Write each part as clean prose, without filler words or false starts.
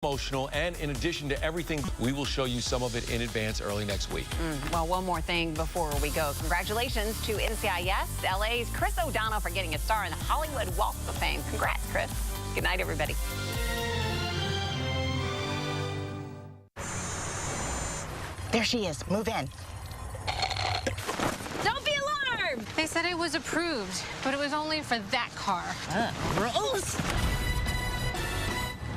Emotional, and in addition to everything, we will show you some of it in advance early next week. Well, one more thing before we go. Congratulations to NCIS, LA's Chris O'Donnell for getting a star in the Hollywood Walk of Fame. Congrats, Chris. Good night, everybody. There she is. Move in. Don't be alarmed! They said it was approved, but it was only for that car. Gross.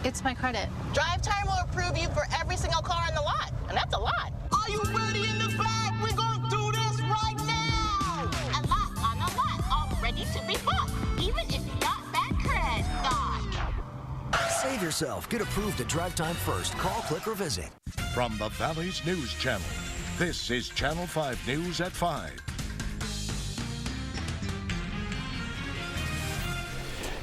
It's my credit. Drive Time will approve you for every single car in the lot, and that's a lot. Are you ready in the back? We're gonna do this right now. A lot on a lot, all ready to be bought, even if you got bad credit. Save yourself. Get approved at Drive Time first. Call, click, or visit. From the Valley's News Channel, this is Channel 5 News at 5.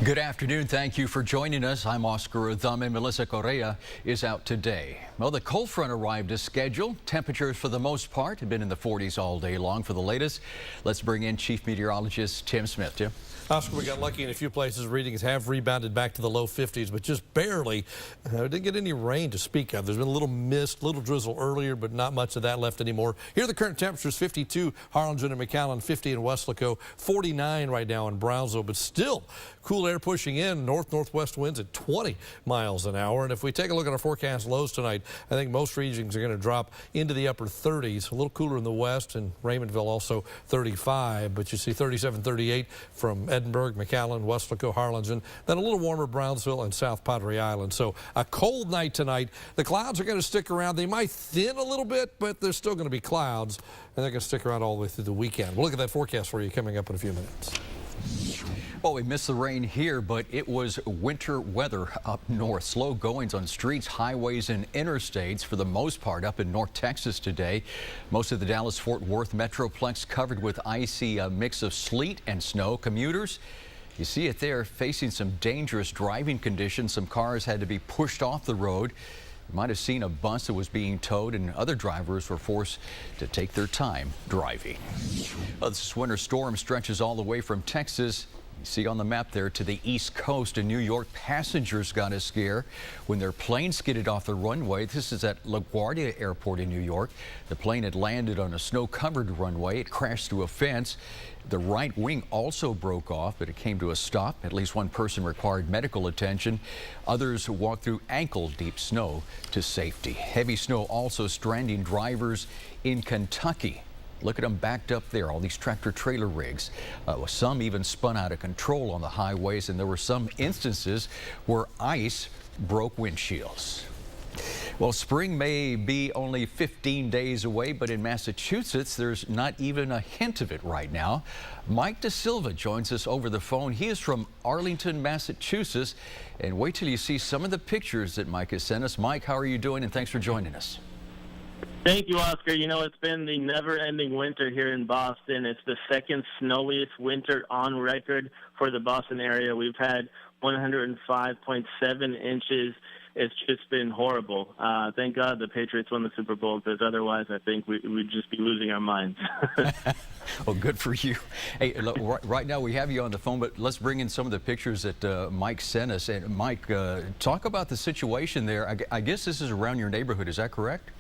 Good afternoon. Thank you for joining us. I'm Oscar Adame. Melissa Correa is out today. Well, the cold front arrived as scheduled. Temperatures for the most part have been in the 40s all day long. For the latest, let's bring in Chief Meteorologist Tim Smith. Tim? Oscar, we got lucky in a few places. Readings have rebounded back to the low 50s, but just barely. Didn't get any rain to speak of. There's been a little mist, little drizzle earlier, but not much of that left anymore. Here are the current temperatures: 52 Harlingen and McAllen, 50 in Weslaco, 49 right now in Brownsville, but still cool air pushing in. North-northwest winds at 20 miles an hour. And if we take a look at our forecast lows tonight, I think most regions are going to drop into the upper 30s. A little cooler in the west, and Raymondville also 35. But you see 37, 38 from Edinburgh, McAllen, Weslaco, Harlingen. Then a little warmer Brownsville and South Padre Island. So a cold night tonight. The clouds are going to stick around. They might thin a little bit, but there's still going to be clouds, and they're going to stick around all the way through the weekend. We'll look at that forecast for you coming up in a few minutes. Well, we missed the rain here, but it was winter weather up north. Slow goings on streets, highways, and interstates for the most part up in North Texas today. Most of the Dallas-Fort Worth Metroplex covered with icy mix of sleet and snow. Commuters, you see it there, facing some dangerous driving conditions. Some cars had to be pushed off the road. You might have seen a bus that was being towed, and other drivers were forced to take their time driving. Well, this winter storm stretches all the way from Texas, you see on the map there, to the East Coast. In New York, passengers got a scare when their plane skidded off the runway. This is at LaGuardia Airport in New York. The plane had landed on a snow-covered runway. It crashed through a fence. The right wing also broke off, but it came to a stop. At least one person required medical attention. Others walked through ankle-deep snow to safety. Heavy snow also stranding drivers in Kentucky. Look at them backed up there, all these tractor-trailer rigs. Some even spun out of control on the highways, and there were some instances where ice broke windshields. Well, spring may be only 15 days away, but in Massachusetts, there's not even a hint of it right now. Mike DeSilva joins us over the phone. He is from Arlington, Massachusetts. And wait till you see some of the pictures that Mike has sent us. Mike, how are you doing? And thanks for joining us. Thank you, Oscar. You know, it's been the never-ending winter here in Boston. It's the second snowiest winter on record for the Boston area. We've had 105.7 inches. It's just been horrible. Thank God the Patriots won the Super Bowl, because otherwise I think we'd just be losing our minds. Well, good for you. Hey, look, right now we have you on the phone, but let's bring in some of the pictures that Mike sent us. And Mike, talk about the situation there. I guess this is around your neighborhood. Is that correct?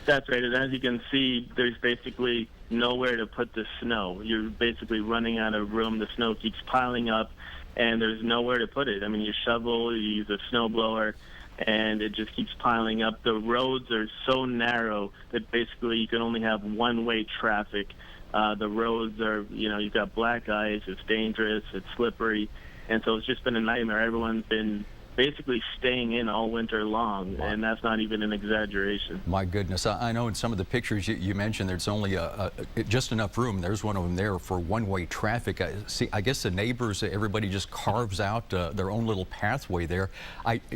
That's right. And as you can see, there's basically nowhere to put the snow. You're basically running out of room. The snow keeps piling up, and there's nowhere to put it. I mean, you shovel, you use a snow blower, and it just keeps piling up. The roads are so narrow that basically you can only have one-way traffic. The roads are, you know, you've got black ice, it's dangerous, it's slippery, and so it's just been a nightmare. Everyone's been basically staying in all winter long, and that's not even an exaggeration. My goodness. I know in some of the pictures you mentioned there's only just enough room. There's one of them there for one-way traffic. I guess the neighbors, everybody just carves out their own little pathway there.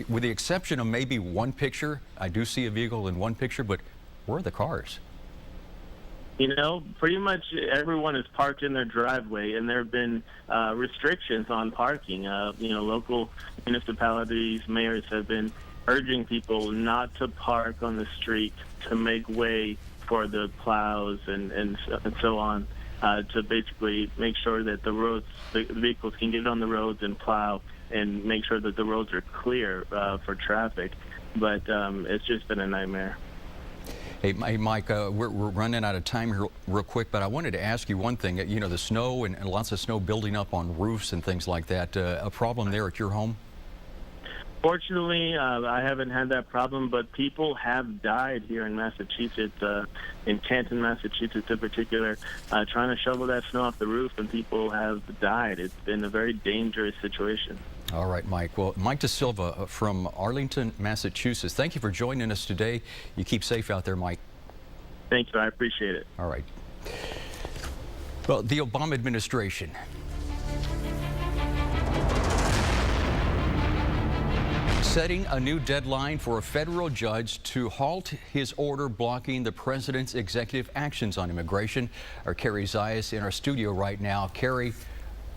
With the exception of maybe one picture, I do see a vehicle in one picture, but where are the cars? You know, pretty much everyone is parked in their driveway, and there have been restrictions on parking. You know, local municipalities, mayors have been urging people not to park on the street to make way for the plows and so on, to basically make sure that the vehicles can get on the roads and plow. and make sure that the roads are clear for traffic. But it's just been a nightmare. Hey, Mike, we're running out of time here real quick, but I wanted to ask you one thing. You know, the snow and lots of snow building up on roofs and things like that. A problem there at your home? Fortunately, I haven't had that problem, but people have died here in Massachusetts, in Canton, Massachusetts in particular, trying to shovel that snow off the roof, and people have died. It's been a very dangerous situation. All right, Mike. Well, Mike DeSilva from Arlington, Massachusetts, thank you for joining us today. You keep safe out there, Mike. Thank you. I appreciate it. All right. Well, the Obama administration setting a new deadline for a federal judge to halt his order blocking the president's executive actions on immigration. Our Carrie Zayas in our studio right now. Carrie,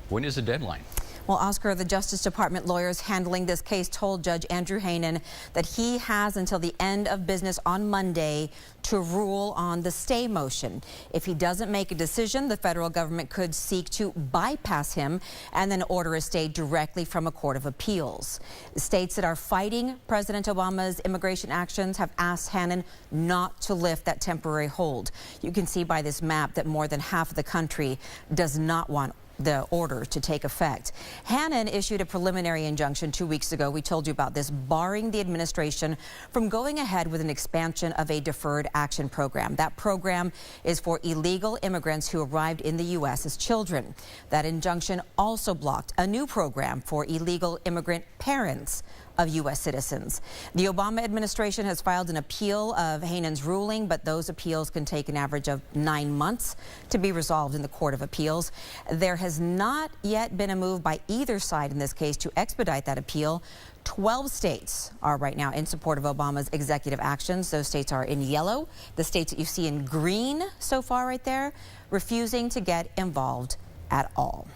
when is the deadline? Well, Oscar, the Justice Department lawyers handling this case told Judge Andrew Hanen that he has until the end of business on Monday to rule on the stay motion. If he doesn't make a decision, the federal government could seek to bypass him and then order a stay directly from a court of appeals. States that are fighting President Obama's immigration actions have asked Hanen not to lift that temporary hold. You can see by this map that more than half of the country does not want the order to take effect. Hanen issued a preliminary injunction 2 weeks ago. We told you about this, barring the administration from going ahead with an expansion of a deferred action program. That program is for illegal immigrants who arrived in the U.S. as children. That injunction also blocked a new program for illegal immigrant parents of U.S. citizens. The Obama administration has filed an appeal of Hanen's ruling, but those appeals can take an average of 9 months to be resolved in the Court of Appeals. There has not yet been a move by either side in this case to expedite that appeal. 12 states are right now in support of Obama's executive actions. Those states are in yellow. The states that you see in green so far right there, refusing to get involved at all.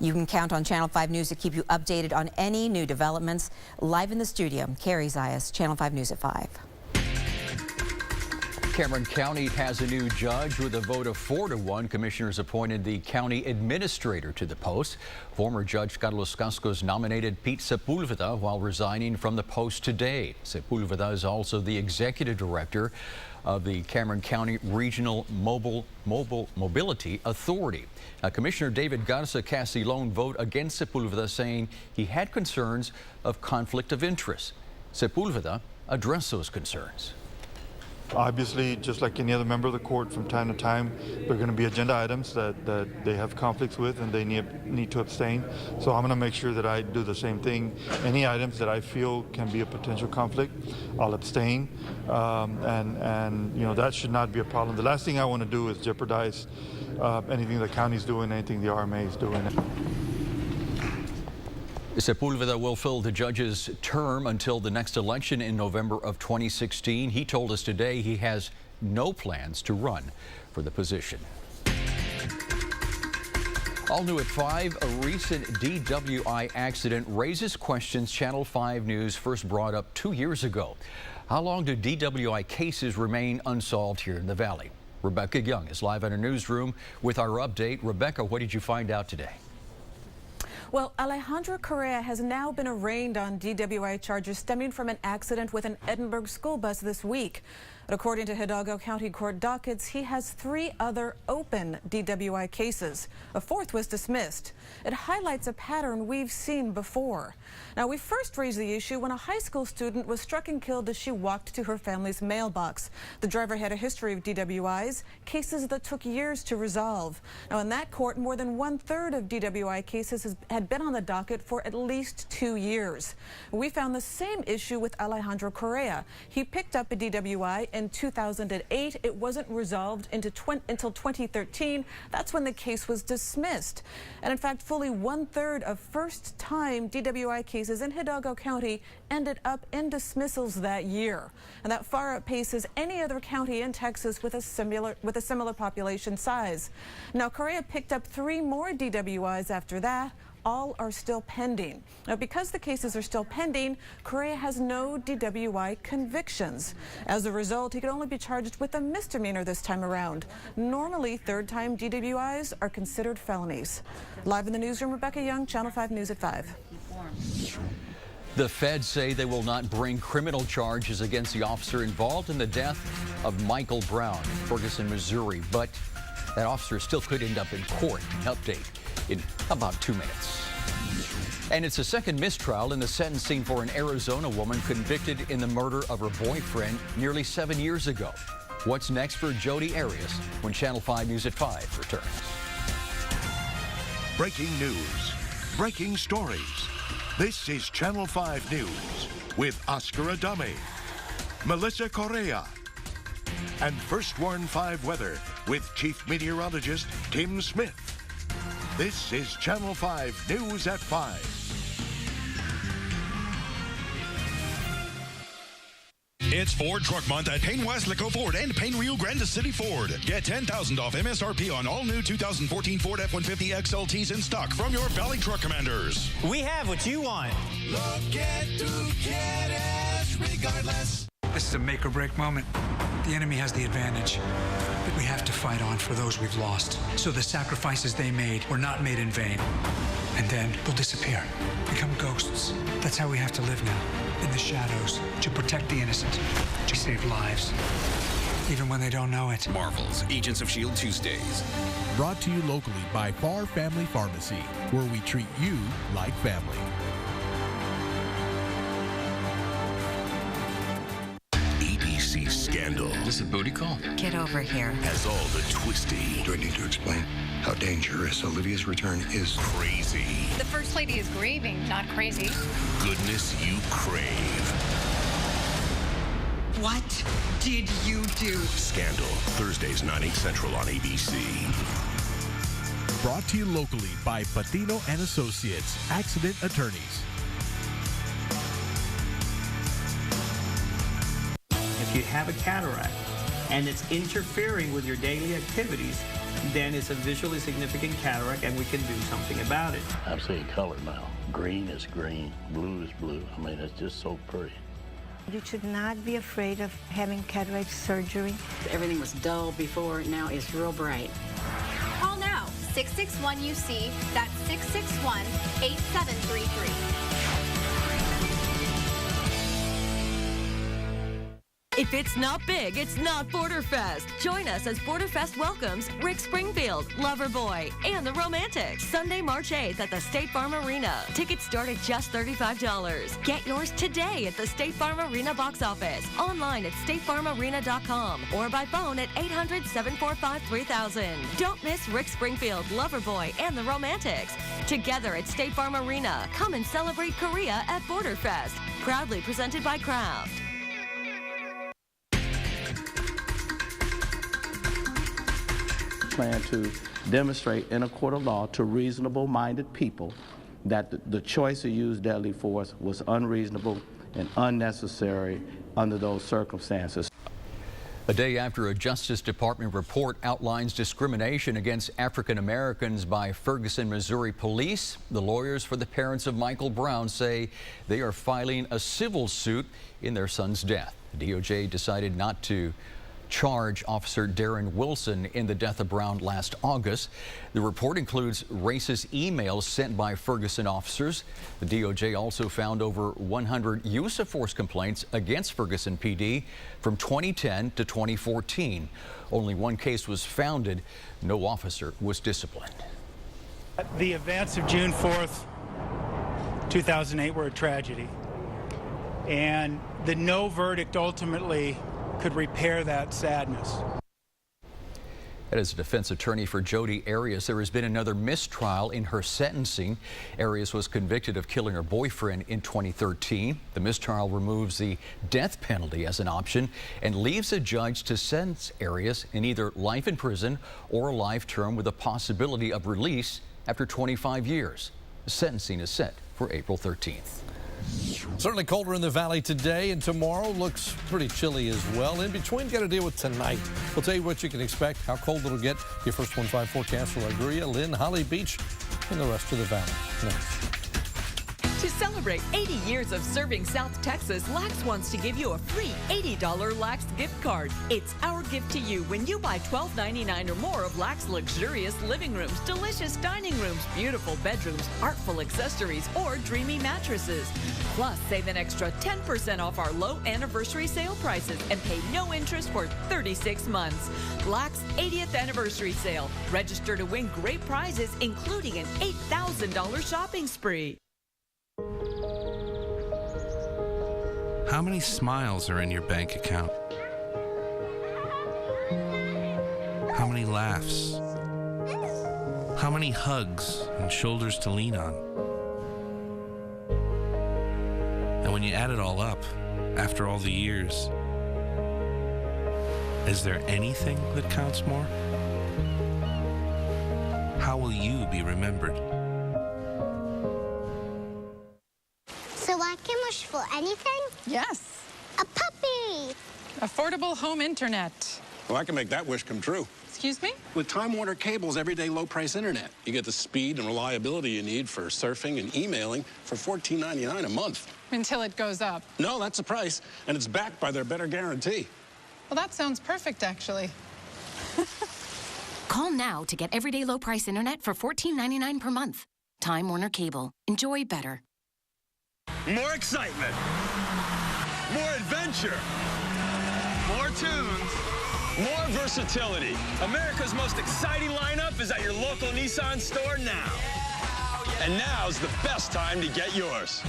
You can count on Channel 5 News to keep you updated on any new developments. Live in the studio, Carrie Zayas, Channel 5 News at 5. Cameron County has a new judge with a vote of 4-1. Commissioners appointed the county administrator to the post. Former Judge Carlos Cascos nominated Pete Sepulveda while resigning from the post today. Sepulveda is also the executive director of the Cameron County Regional Mobility Authority. Commissioner David Garza cast the lone vote against Sepulveda, saying he had concerns of conflict of interest. Sepulveda addressed those concerns. Obviously, just like any other member of the court, from time to time, there are going to be agenda items that they have conflicts with and they need to abstain. So I'm going to make sure that I do the same thing. Any items that I feel can be a potential conflict, I'll abstain. And you know, that should not be a problem. The last thing I want to do is jeopardize anything the county's doing, anything the RMA is doing. Sepulveda will fill the judge's term until the next election in November of 2016. He told us today he has no plans to run for the position. All new at 5, a recent DWI accident raises questions Channel 5 News first brought up 2 years ago. How long do DWI cases remain unsolved here in the Valley? Rebecca Young is live in our newsroom with our update. Rebecca, what did you find out today? Well, Alejandro Correa has now been arraigned on DWI charges stemming from an accident with an Edinburgh school bus this week. But according to Hidalgo County Court dockets, he has 3 other open DWI cases. A 4th was dismissed. It highlights a pattern we've seen before. Now, we first raised the issue when a high school student was struck and killed as she walked to her family's mailbox. The driver had a history of DWIs, cases that took years to resolve. Now, in that court, more than 1/3 of DWI cases had been on the docket for at least 2 years. We found the same issue with Alejandro Correa. He picked up a DWI in 2008. It wasn't resolved until 2013. That's when the case was dismissed. And in fact, fully 1/3 of first-time DWI cases in Hidalgo County ended up in dismissals that year. And that far outpaces any other county in Texas with a similar population size. Now, Correa picked up 3 more DWIs after that. All are still pending. Now, because the cases are still pending, Correa has no DWI convictions. As a result, he could only be charged with a misdemeanor this time around. Normally, 3rd-time DWIs are considered felonies. Live in the newsroom, Rebecca Young, Channel 5 News at 5. The feds say they will not bring criminal charges against the officer involved in the death of Michael Brown, Ferguson, Missouri, but that officer still could end up in court. An update in about 2 minutes. And it's a second mistrial in the sentencing for an Arizona woman convicted in the murder of her boyfriend nearly 7 years ago. What's next for Jody Arias when Channel 5 News at 5 returns? Breaking news, breaking stories. This is Channel 5 News with Oscar Adame, Melissa Correa, and First Warn 5 Weather with Chief Meteorologist Tim Smith. This is Channel 5 News at 5. It's Ford Truck Month at Payne Weslaco Ford and Payne Rio Grande City Ford. Get $10,000 off MSRP on all new 2014 Ford F-150 XLTs in stock from your Valley Truck Commanders. We have what you want. Look at to get it regardless. This is a make or break moment. The enemy has the advantage, but we have to fight on for those we've lost. So the sacrifices they made were not made in vain. And then they'll disappear, become ghosts. That's how we have to live now, in the shadows, to protect the innocent, to save lives, even when they don't know it. Marvel's Agents of S.H.I.E.L.D. Tuesdays. Brought to you locally by Far Family Pharmacy, where we treat you like family. ABC Scandal. Is this a booty call? Get over here. Has all the twisty. Do I need to explain how dangerous Olivia's return is? Crazy. The First Lady is grieving, not crazy. Goodness you crave. What did you do? Scandal. Thursdays, 9/8 Central on ABC. Brought to you locally by Patino and Associates, accident attorneys. If you have a cataract and it's interfering with your daily activities, then it's a visually significant cataract and we can do something about it. I'm seeing color now. Green is green, blue is blue. I mean, it's just so pretty. You should not be afraid of having cataract surgery. Everything was dull before, now it's real bright. Call now, 661-UC, that's 661-8733. If it's not big, it's not Borderfest. Join us as Borderfest welcomes Rick Springfield, Loverboy, and the Romantics. Sunday, March 8th at the State Farm Arena. Tickets start at just $35. Get yours today at the State Farm Arena box office, online at statefarmarena.com, or by phone at 800-745-3000. Don't miss Rick Springfield, Loverboy, and the Romantics. Together at State Farm Arena. Come and celebrate Korea at Borderfest. Proudly presented by Kraft. Plan to demonstrate in a court of law to reasonable-minded people that the choice to use deadly force was unreasonable and unnecessary under those circumstances. A day after a Justice Department report outlines discrimination against African Americans by Ferguson, Missouri police, the lawyers for the parents of Michael Brown say they are filing a civil suit in their son's death. The DOJ decided not to charge Officer Darren Wilson in the death of Brown last August. The report includes racist emails sent by Ferguson officers. The DOJ also found over 100 use of force complaints against Ferguson PD from 2010 to 2014. Only one case was founded. No officer was disciplined. The events of June 4th, 2008 were a tragedy, and the no verdict ultimately could repair that sadness. And as a defense attorney for Jody Arias, there has been another mistrial in her sentencing. Arias was convicted of killing her boyfriend in 2013. The mistrial removes the death penalty as an option and leaves a judge to sentence Arias in either life in prison or a life term with a possibility of release after 25 years. The sentencing is set for April 13th. Certainly colder in the valley today, and tomorrow looks pretty chilly as well. In between, got to deal with tonight. We'll tell you what you can expect, how cold it'll get. Your First Warn 5 forecast for Laguna, Lynn, Holly Beach, and the rest of the valley. Next. To celebrate 80 years of serving South Texas, Lax wants to give you a free $80 Lax gift card. It's our gift to you when you buy $12.99 or more of Lax luxurious living rooms, delicious dining rooms, beautiful bedrooms, artful accessories, or dreamy mattresses. Plus, save an extra 10% off our low anniversary sale prices and pay no interest for 36 months. Lax 80th anniversary sale. Register to win great prizes, including an $8,000 shopping spree. How many smiles are in your bank account? How many laughs? How many hugs and shoulders to lean on? And when you add it all up, after all the years, is there anything that counts more? How will you be remembered? So I can wish for anything? Yes. A puppy! Affordable home internet. Well, I can make that wish come true. Excuse me? With Time Warner Cable's everyday low-price internet, you get the speed and reliability you need for surfing and emailing for $14.99 a month. Until it goes up. No, that's the price, and it's backed by their better guarantee. Well, that sounds perfect, actually. Call now to get everyday low-price internet for $14.99 per month. Time Warner Cable. Enjoy better. More excitement. More adventure. More tunes. More versatility. America's most exciting lineup is at your local Nissan store now. And now's the best time to get yours.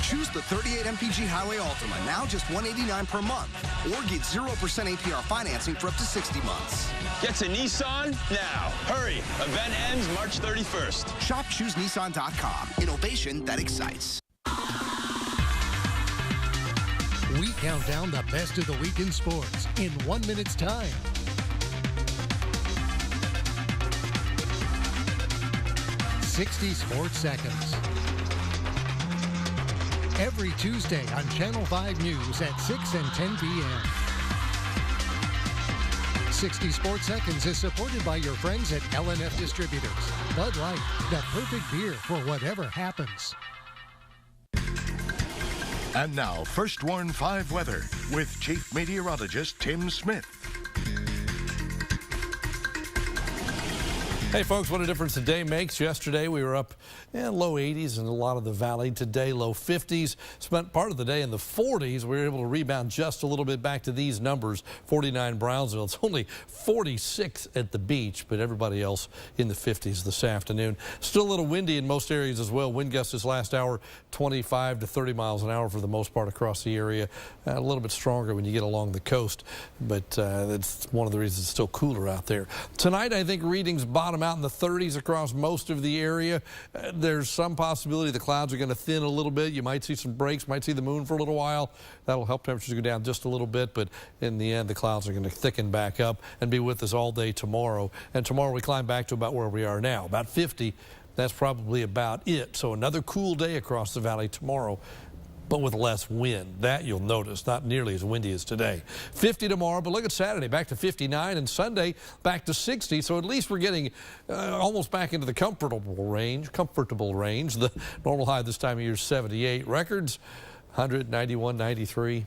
Choose the 38 MPG Highway Altima, now just $189 per month. Or get 0% APR financing for up to 60 months. Get to Nissan now. Hurry. Event ends March 31st. Shop ChooseNissan.com. Innovation that excites. We count down the best of the week in sports in 1 minute's time. 60 Sports Seconds. Every Tuesday on Channel 5 News at 6 and 10 p.m. 60 Sports Seconds is supported by your friends at L&F Distributors. Bud Light, the perfect beer for whatever happens. And now, First Warn 5 weather with Chief Meteorologist Tim Smith. Hey folks, what a difference a day makes. Yesterday we were up low 80s in a lot of the valley. Today low 50s. Spent part of the day in the 40s. We were able to rebound just a little bit back to these numbers. 49 Brownsville. It's only 46 at the beach, but everybody else in the 50s this afternoon. Still a little windy in most areas as well. Wind gusts this last hour 25 to 30 miles an hour for the most part across the area. A little bit stronger when you get along the coast, but that's one of the reasons it's still cooler out there. Tonight I think readings bottom out in the 30s across most of the area. There's some possibility the clouds are going to thin a little bit. You might see some breaks, might see the moon for a little while. That'll help temperatures go down just a little bit, but in the end the clouds are going to thicken back up and be with us all day tomorrow. And tomorrow we climb back to about where we are now, about 50. That's probably about it. So another cool day across the valley tomorrow, but with less wind. That you'll notice, not nearly as windy as today. 50 tomorrow, but look at Saturday, back to 59, and Sunday back to 60. So at least we're getting almost back into the comfortable range. The normal high this time of year is 78. Records 100, 91, 93.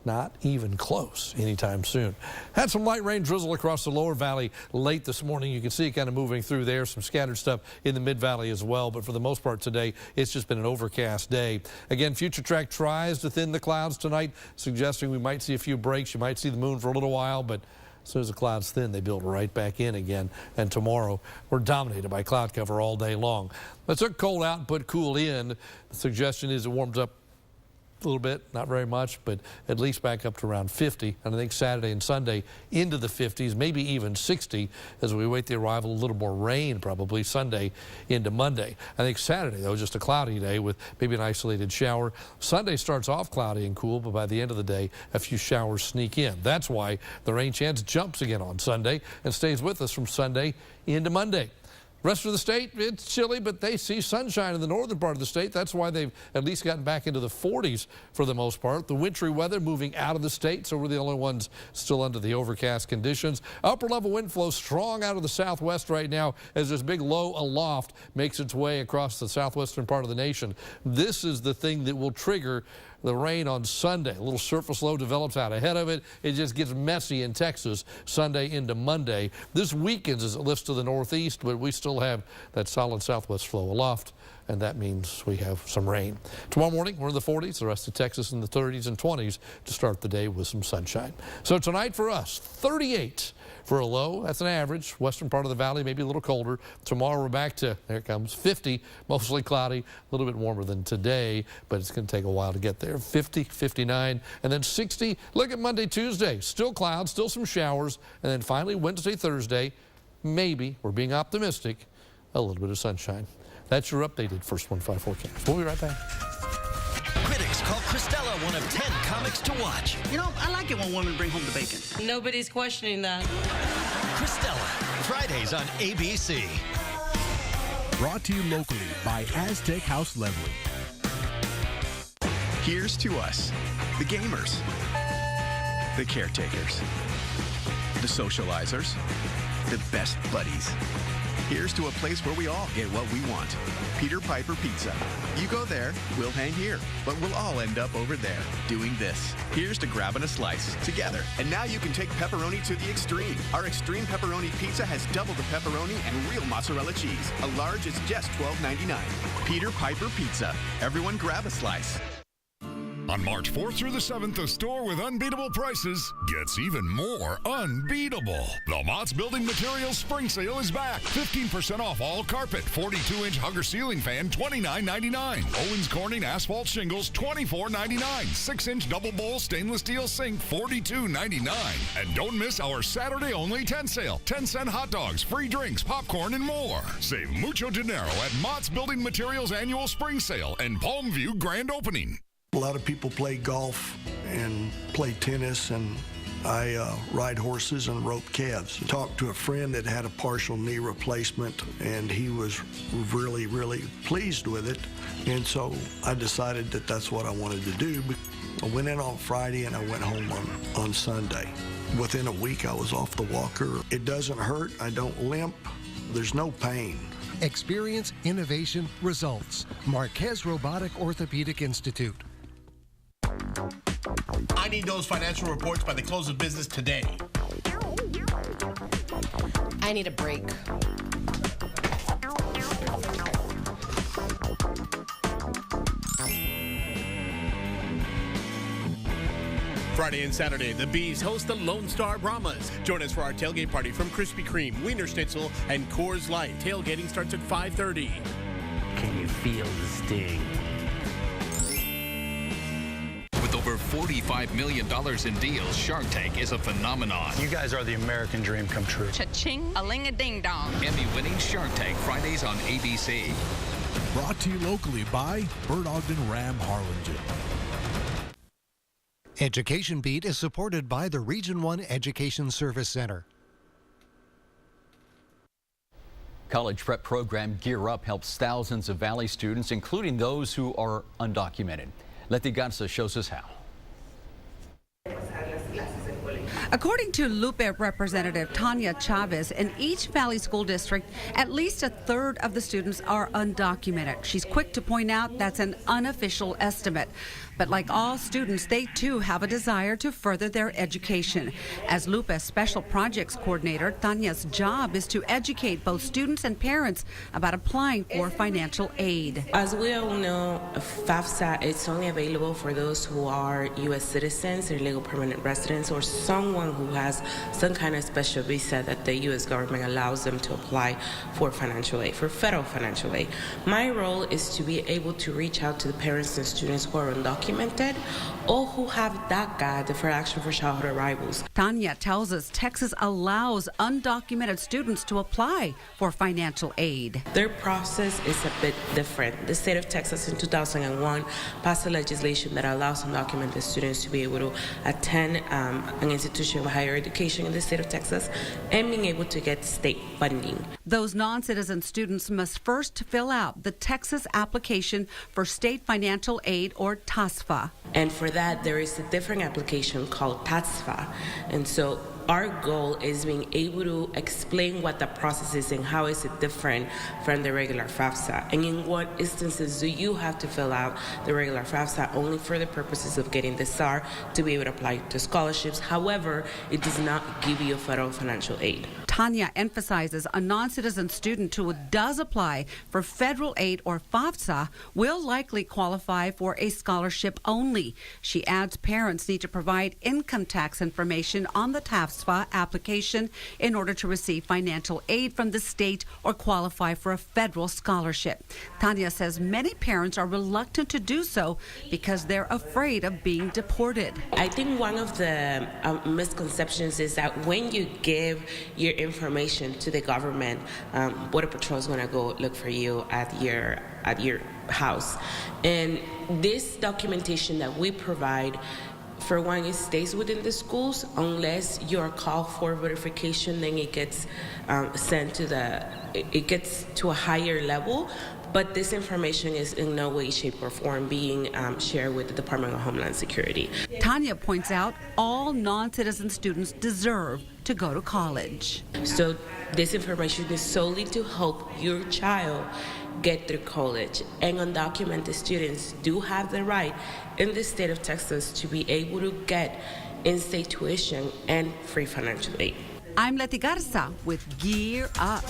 Not even close anytime soon. Had some light rain drizzle across the lower valley late this morning. You can see it kind of moving through there. Some scattered stuff in the mid-valley as well. But for the most part today, it's just been an overcast day. Again, Future Track tries to thin the clouds tonight, suggesting we might see a few breaks. You might see the moon for a little while, but as soon as the clouds thin, they build right back in again. And tomorrow, we're dominated by cloud cover all day long. Let's look cold out and put cool in. The suggestion is it warms up a little bit, not very much, but at least back up to around 50. And I think Saturday and Sunday into the 50s, maybe even 60 as we await the arrival of a little more rain probably Sunday into Monday. I think Saturday, though, just a cloudy day with maybe an isolated shower. Sunday starts off cloudy and cool, but by the end of the day, a few showers sneak in. That's why the rain chance jumps again on Sunday and stays with us from Sunday into Monday. Rest of the state, it's chilly, but they see sunshine in the northern part of the state. That's why they've at least gotten back into the 40s for the most part. The wintry weather moving out of the state, so we're the only ones still under the overcast conditions. Upper level wind flow strong out of the southwest right now as this big low aloft makes its way across the southwestern part of the nation. This is the thing that will trigger the rain on Sunday. A little surface low develops out ahead of it. It just gets messy in Texas Sunday into Monday. This weakens as it lifts to the northeast, but we still have that solid southwest flow aloft, and that means we have some rain. Tomorrow morning, we're in the 40s, the rest of Texas in the 30s and 20s to start the day with some sunshine. So tonight for us, 38 for a low. That's an average. Western part of the valley, maybe a little colder. Tomorrow we're back to, there it comes, 50, mostly cloudy, a little bit warmer than today, but it's going to take a while to get there. 50, 59, and then 60. Look at Monday, Tuesday. Still clouds, still some showers, and then finally Wednesday, Thursday, maybe, we're being optimistic, a little bit of sunshine. That's your updated First One 5 forecast. We'll be right back. Critics call Christella one of 10 comics to watch. You know, I like it when women bring home the bacon. Nobody's questioning that. Christella, Fridays on ABC. Brought to you locally by Aztec House Leveling. Here's to us, the gamers, the caretakers, the socializers, the best buddies. Here's to a place where we all get what we want. Peter Piper Pizza. You go there, we'll hang here, but we'll all end up over there doing this. Here's to grabbing a slice together. And now you can take pepperoni to the extreme. Our extreme pepperoni pizza has double the pepperoni and real mozzarella cheese. A large is just $12.99. Peter Piper Pizza. Everyone grab a slice. On March 4th through the 7th, a store with unbeatable prices gets even more unbeatable. The Mott's Building Materials Spring Sale is back. 15% off all carpet. 42-inch Hugger ceiling fan, $29.99. Owens Corning asphalt shingles, $24.99. 6-inch double bowl stainless steel sink, $42.99. And don't miss our Saturday-only tent sale. 10-cent hot dogs, free drinks, popcorn, and more. Save mucho dinero at Mott's Building Materials Annual Spring Sale and Palm View Grand Opening. A lot of people play golf and play tennis, and I ride horses and rope calves. I talked to a friend that had a partial knee replacement, and he was really, really pleased with it. And so I decided that that's what I wanted to do. I went in on Friday and I went home on Sunday. Within a week, I was off the walker. It doesn't hurt. I don't limp. There's no pain. Experience, innovation, results. Marquez Robotic Orthopedic Institute. I need those financial reports by the close of business today. I need a break. Friday and Saturday, the Bees host the Lone Star Brahmas. Join us for our tailgate party from Krispy Kreme, Wiener Schnitzel, and Coors Light. Tailgating starts at 5:30. Can you feel the sting? With over $45 million in deals, Shark Tank is a phenomenon. You guys are the American dream come true. Cha-ching, a-ling-a-ding-dong. Emmy-winning Shark Tank, Fridays on ABC. Brought to you locally by Bert Ogden Ram Harlingen. Education Beat is supported by the Region 1 Education Service Center. College prep program Gear Up helps thousands of Valley students, including those who are undocumented. Leti Garza shows us how. According to Lupe Representative Tanya Chavez, in each Valley School District, at least a third of the students are undocumented. She's quick to point out that's an unofficial estimate. But like all students, they too have a desire to further their education. As Lupe's Special Projects Coordinator, Tanya's job is to educate both students and parents about applying for financial aid. As we all know, FAFSA is only available for those who are U.S. citizens or legal permanent residents or someone who has some kind of special visa that the U.S. government allows them to apply for financial aid, for federal financial aid. My role is to be able to reach out to the parents and students who are undocumented undocumented or who have DACA, Deferred Action for Childhood Arrivals. Tanya tells us Texas allows undocumented students to apply for financial aid. Their process is a bit different. The state of Texas in 2001 passed a legislation that allows undocumented students to be able to attend an institution of higher education in the state of Texas and being able to get state funding. Those non-citizen students must first fill out the Texas application for state financial aid, or TASFA. And for that, there is a different application called TASFA. And so our goal is being able to explain what the process is and how is it different from the regular FAFSA. And in what instances do you have to fill out the regular FAFSA only for the purposes of getting the SAR to be able to apply to scholarships. However, it does not give you federal financial aid. Tanya emphasizes a non-citizen student who does apply for federal aid or FAFSA will likely qualify for a scholarship only. She adds parents need to provide income tax information on the TAFSA application in order to receive financial aid from the state or qualify for a federal scholarship. Tanya says many parents are reluctant to do so because they're afraid of being deported. I think one of the misconceptions is that when you give your information to the government, Border Patrol is going to go look for you at your house. And this documentation that we provide, for one, it stays within the schools unless you're called for verification. Then it gets sent to it gets to a higher level. But this information is in no way, shape, or form being shared with the Department of Homeland Security. Tanya points out all non-citizen students deserve to go to college. So this information is solely to help your child get through college. And undocumented students do have the right in the state of Texas to be able to get in-state tuition and free financial aid. I'm Leti Garza with Gear Up.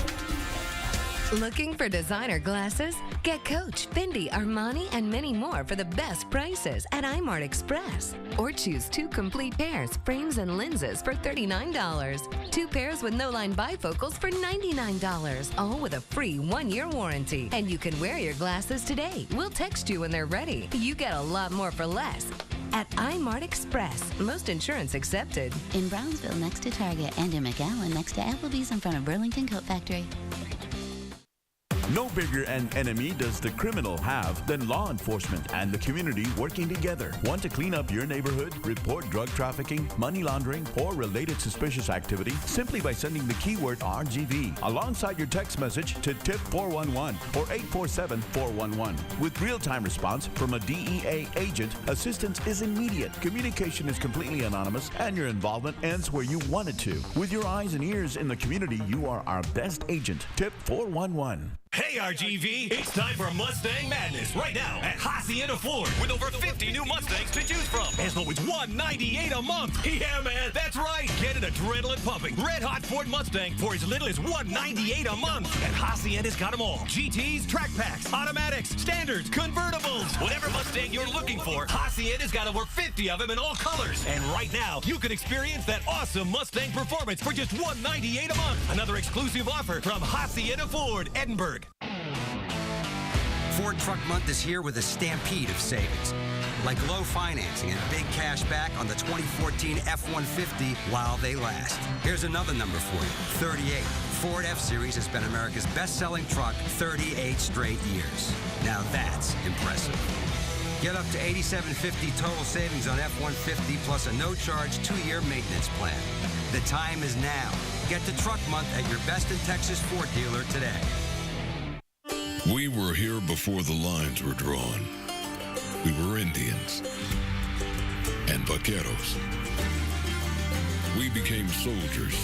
Looking for designer glasses? Get Coach, Fendi, Armani, and many more for the best prices at iMart Express. Or choose 2 complete pairs, frames and lenses for $39. 2 pairs with no-line bifocals for $99. All with a free 1-year warranty. And you can wear your glasses today. We'll text you when they're ready. You get a lot more for less. At iMart Express, most insurance accepted. In Brownsville next to Target, and in McAllen next to Applebee's in front of Burlington Coat Factory. No bigger an enemy does the criminal have than law enforcement and the community working together. Want to clean up your neighborhood, report drug trafficking, money laundering, or related suspicious activity simply by sending the keyword RGV alongside your text message to tip 411 or 847-411. With real-time response from a DEA agent, assistance is immediate, communication is completely anonymous, and your involvement ends where you want it to. With your eyes and ears in the community, you are our best agent. Tip 411. Hey RGV, it's time for Mustang Madness right now at Hacienda Ford with over 50 new Mustangs to choose from. As low as $198 a month. Yeah, man, that's right. Get an adrenaline pumping, red hot Ford Mustang for as little as $198 a month. And Hacienda's got them all. GTs, track packs, automatics, standards, convertibles. Whatever Mustang you're looking for, Hacienda's got over 50 of them in all colors. And right now, you can experience that awesome Mustang performance for just $198 a month. Another exclusive offer from Hacienda Ford, Edinburgh. Ford Truck Month is here with a stampede of savings, like low financing and big cash back on the 2014 F-150 while they last. Here's another number for you, 38. Ford F-Series has been America's best-selling truck 38 straight years. Now that's impressive. Get up to $87.50 total savings on F-150 plus a no-charge 2-year maintenance plan. The time is now. Get to Truck Month at your best in Texas Ford dealer today. We were here before the lines were drawn. We were Indians and vaqueros. We became soldiers,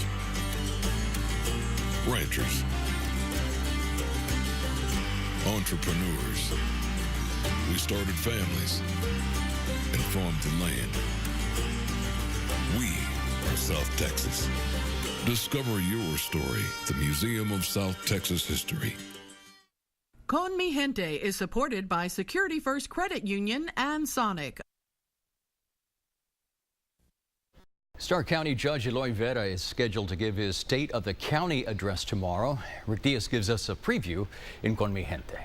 ranchers, entrepreneurs. We started families and farmed the land. We are South Texas. Discover your story, the Museum of South Texas History. Con Mi Gente is supported by Security First Credit Union and Sonic. Starr County Judge Eloy Vera is scheduled to give his State of the County address tomorrow. Rick Diaz gives us a preview in Con Mi Gente.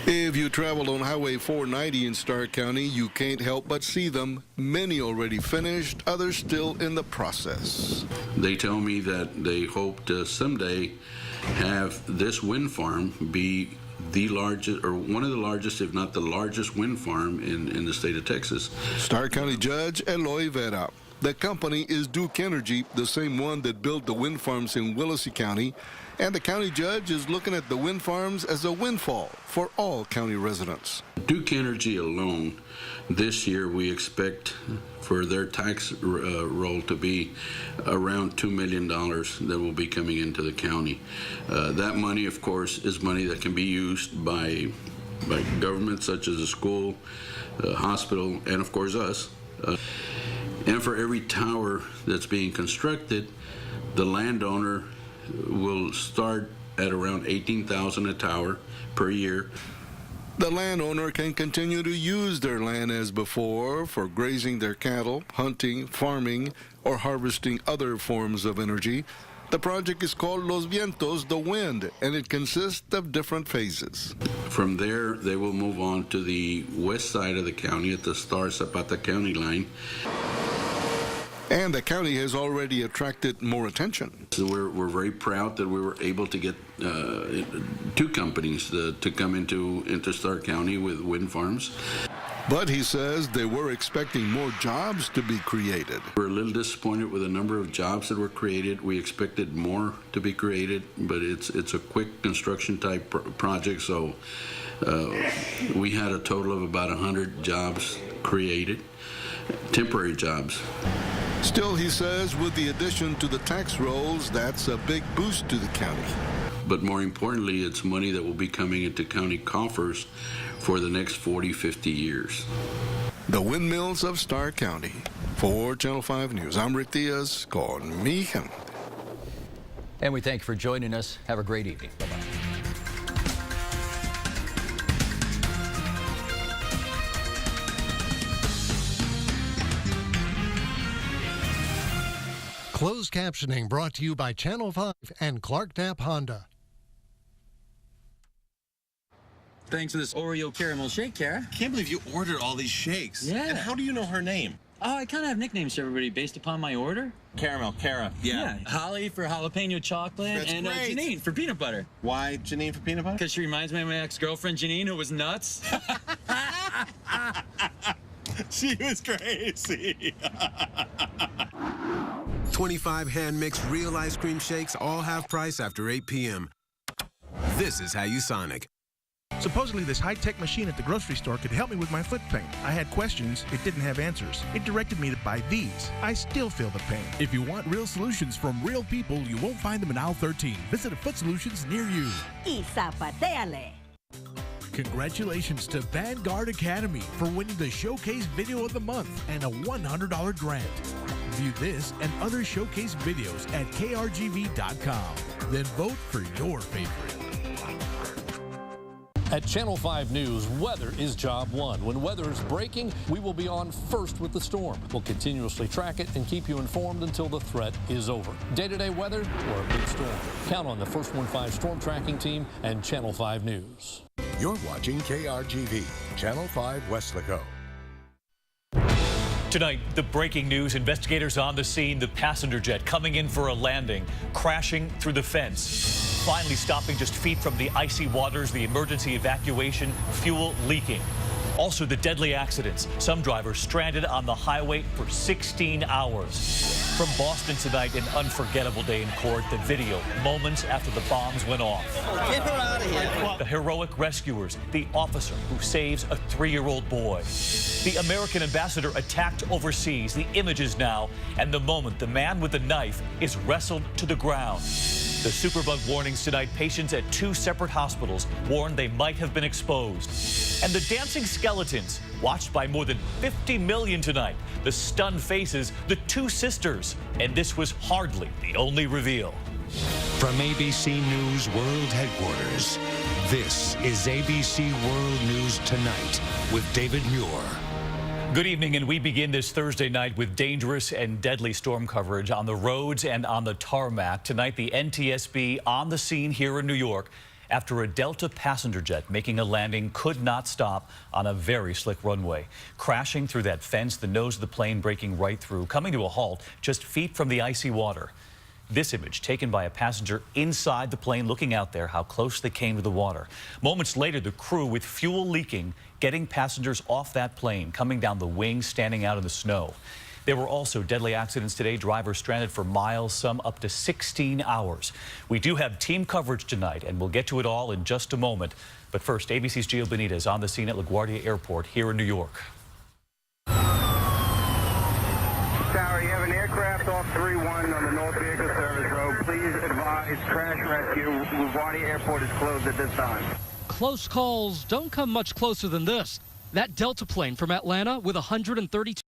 If you traveled on Highway 490 in Starr County, you can't help but see them. Many already finished, others still in the process. They tell me that they hope to someday have this wind farm be the largest, or one of the largest, if not the largest wind farm in the state of Texas. Starr County Judge Eloy Vera. The company is Duke Energy, the same one that built the wind farms in Willacy County. And the county judge is looking at the wind farms as a windfall for all county residents. Duke Energy alone, this year we expect for their tax roll to be around $2 million that will be coming into the county. That money, of course, is money that can be used by governments such as a school, hospital, and of course us. And for every tower that's being constructed, the landowner will start at around $18,000 a tower per year. The landowner can continue to use their land as before for grazing their cattle, hunting, farming, or harvesting other forms of energy. The project is called Los Vientos, the wind, and it consists of different phases. From there, they will move on to the west side of the county at the Star Zapata County line. And the county has already attracted more attention. So we're very proud that we were able to get two companies to come into Starr County with wind farms. But he says they were expecting more jobs to be created. We're a little disappointed with the number of jobs that were created. We expected more to be created, but it's a quick construction type project, so we had a total of about 100 jobs created, temporary jobs. Still, he says, with the addition to the tax rolls, that's a big boost to the county. But more importantly, it's money that will be coming into county coffers for the next 40, 50 years. The windmills of Starr County. For Channel 5 News, I'm Rick Diaz. Con mi gente. And we thank you for joining us. Have a great evening. Bye-bye. Closed captioning brought to you by Channel 5 and Clark Knapp Honda. Thanks for this Oreo caramel shake, Kara. Can't believe you ordered all these shakes. Yeah. And how do you know her name? Oh, I kind of have nicknames for everybody based upon my order. Caramel, Kara. Yeah. Holly for jalapeno chocolate. That's and great. Janine for peanut butter. Why Janine for peanut butter? Because she reminds me of my ex-girlfriend, Janine, who was nuts. She was crazy. 25 hand-mixed real ice cream shakes, all half price after 8 p.m. This is how you Sonic. Supposedly, this high-tech machine at the grocery store could help me with my foot pain. I had questions. It didn't have answers. It directed me to buy these. I still feel the pain. If you want real solutions from real people, you won't find them in aisle 13. Visit a Foot Solutions near you. Y zapateale. Congratulations to Vanguard Academy for winning the Showcase Video of the Month and a $100 grant. View this and other showcase videos at krgv.com. Then vote for your favorite. At Channel 5 News, weather is job one. When weather is breaking, we will be on first with the storm. We'll continuously track it and keep you informed until the threat is over. Day-to-day weather or a big storm. Count on the First 1-5 Storm Tracking Team and Channel 5 News. You're watching KRGV, Channel 5 Weslaco. Tonight, the breaking news. Investigators on the scene. The passenger jet coming in for a landing, crashing through the fence. Finally stopping just feet from the icy waters, the emergency evacuation, fuel leaking. Also, the deadly accidents. Some drivers stranded on the highway for 16 hours. From Boston tonight, an unforgettable day in court. The video, moments after the bombs went off. Get her out of here. The heroic rescuers, the officer who saves a 3-year-old boy. The American ambassador attacked overseas. The images now, and the moment the man with the knife is wrestled to the ground. The superbug warnings tonight. Patients at 2 separate hospitals warned they might have been exposed. And the dancing skeletons, watched by more than 50 million tonight. The stunned faces, the 2 sisters. And this was hardly the only reveal. From ABC News World Headquarters, this is ABC World News Tonight with David Muir. Good evening, and we begin this Thursday night with dangerous and deadly storm coverage on the roads and on the tarmac. Tonight, the NTSB on the scene here in New York after a Delta passenger jet making a landing could not stop on a very slick runway. Crashing through that fence, the nose of the plane breaking right through, coming to a halt just feet from the icy water. This image taken by a passenger inside the plane looking out there, how close they came to the water. Moments later, the crew with fuel leaking, getting passengers off that plane, coming down the wing, standing out in the snow. There were also deadly accidents today, drivers stranded for miles, some up to 16 hours. We do have team coverage tonight, and we'll get to it all in just a moment. But first, ABC's Gio Benita is on the scene at LaGuardia Airport here in New York. Tower, you have an aircraft off 3-1 on the North Vehicle Service Road. Please advise crash rescue. LaGuardia Airport is closed at this time. Close calls don't come much closer than this. That Delta plane from Atlanta with 132